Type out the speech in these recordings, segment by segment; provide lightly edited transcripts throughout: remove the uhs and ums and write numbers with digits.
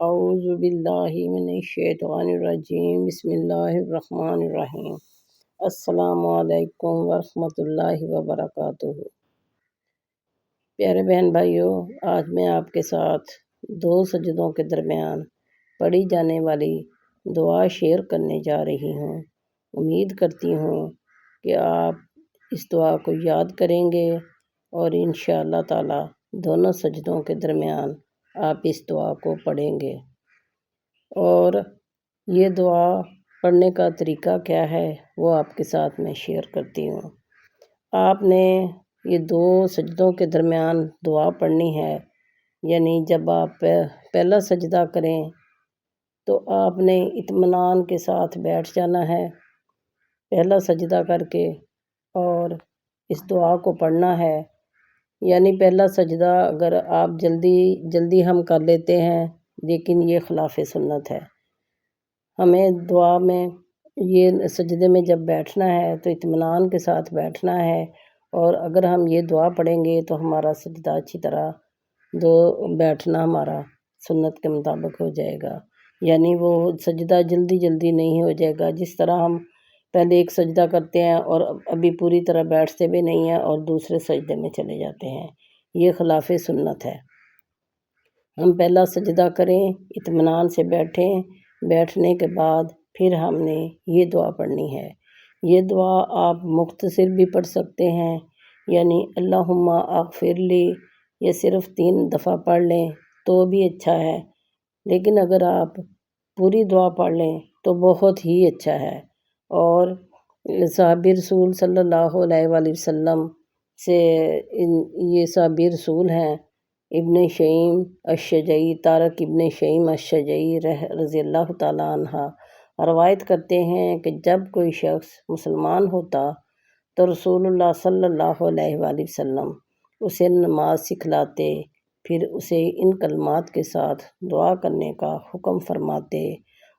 اعوذ باللہ من الشیطان الرجیم بسم اللہ الرحمن الرحیم السلام علیکم ورحمۃ اللہ وبرکاتہ۔ پیارے بہن بھائیوں، آج میں آپ کے ساتھ 2 سجدوں کے درمیان پڑھی جانے والی دعا شیئر کرنے جا رہی ہوں۔ امید کرتی ہوں کہ آپ اس دعا کو یاد کریں گے اور انشاءاللہ تعالی دونوں سجدوں کے درمیان آپ اس دعا کو پڑھیں گے۔ اور یہ دعا پڑھنے کا طریقہ کیا ہے وہ آپ کے ساتھ میں شیئر کرتی ہوں۔ آپ نے یہ 2 سجدوں کے درمیان دعا پڑھنی ہے، یعنی جب آپ پہلا سجدہ کریں تو آپ نے اطمینان کے ساتھ بیٹھ جانا ہے پہلا سجدہ کر کے، اور اس دعا کو پڑھنا ہے۔ یعنی پہلا سجدہ اگر آپ جلدی ہم کر لیتے ہیں، لیکن یہ خلاف سنت ہے۔ ہمیں دعا میں یہ سجدے میں جب بیٹھنا ہے تو اطمینان کے ساتھ بیٹھنا ہے، اور اگر ہم یہ دعا پڑھیں گے تو ہمارا سجدہ اچھی طرح بیٹھنا ہمارا سنت کے مطابق ہو جائے گا۔ یعنی وہ سجدہ جلدی نہیں ہو جائے گا، جس طرح ہم پہلے ایک سجدہ کرتے ہیں اور ابھی پوری طرح بیٹھتے بھی نہیں ہیں اور دوسرے سجدے میں چلے جاتے ہیں، یہ خلاف سنت ہے۔ ہم پہلا سجدہ کریں، اطمینان سے بیٹھیں، بیٹھنے کے بعد پھر ہم نے یہ دعا پڑھنی ہے۔ یہ دعا آپ مختصر بھی پڑھ سکتے ہیں، یعنی اللہم اغفر لی، یہ صرف 3 دفعہ پڑھ لیں تو بھی اچھا ہے، لیکن اگر آپ پوری دعا پڑھ لیں تو بہت ہی اچھا ہے۔ اور صحابی رسول صلی اللہ علیہ وآلہ وسلم سے یہ صحابی رسول ہیں ابن شیم الشجعی، طارق ابن شیم الشجعی رضی اللہ تعالیٰ عنہ روایت کرتے ہیں کہ جب کوئی شخص مسلمان ہوتا تو رسول اللہ صلی اللہ علیہ وآلہ وسلم اسے نماز سکھلاتے، پھر اسے ان کلمات کے ساتھ دعا کرنے کا حکم فرماتے۔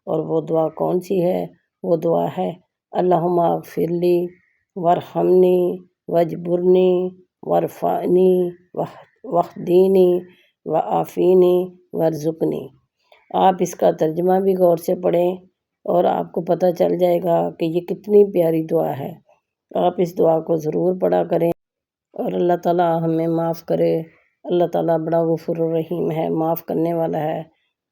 اور وہ دعا کون سی ہے؟ وہ دعا ہے اللہم اغفر لی وارحمنی واجبرنی وارفعنی واہدینی وعافینی وارزقنی۔ آپ اس کا ترجمہ بھی غور سے پڑھیں اور آپ کو پتہ چل جائے گا کہ یہ کتنی پیاری دعا ہے۔ آپ اس دعا کو ضرور پڑھا کریں اور اللہ تعالیٰ ہمیں معاف کرے۔ اللہ تعالیٰ بڑا غفور الرحیم ہے، معاف کرنے والا ہے،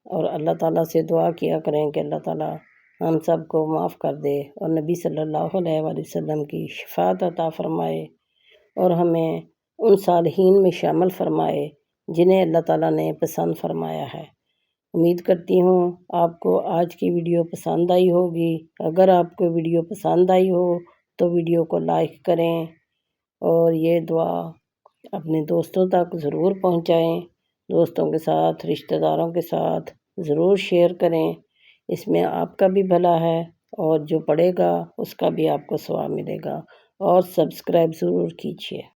اور اللہ تعالیٰ سے دعا کیا کریں کہ اللہ تعالیٰ ہم سب کو معاف کر دے اور نبی صلی اللہ علیہ وآلہ وسلم کی شفاعت عطا فرمائے، اور ہمیں ان صالحین میں شامل فرمائے جنہیں اللہ تعالیٰ نے پسند فرمایا ہے۔ امید کرتی ہوں آپ کو آج کی ویڈیو پسند آئی ہوگی۔ اگر آپ کو ویڈیو پسند آئی ہو تو ویڈیو کو لائک کریں اور یہ دعا اپنے دوستوں تک ضرور پہنچائیں، دوستوں کے ساتھ، رشتہ داروں کے ساتھ ضرور شیئر کریں۔ اس میں آپ کا بھی بھلا ہے اور جو پڑھے گا اس کا بھی آپ کو ثواب ملے گا، اور سبسکرائب ضرور کیجیے۔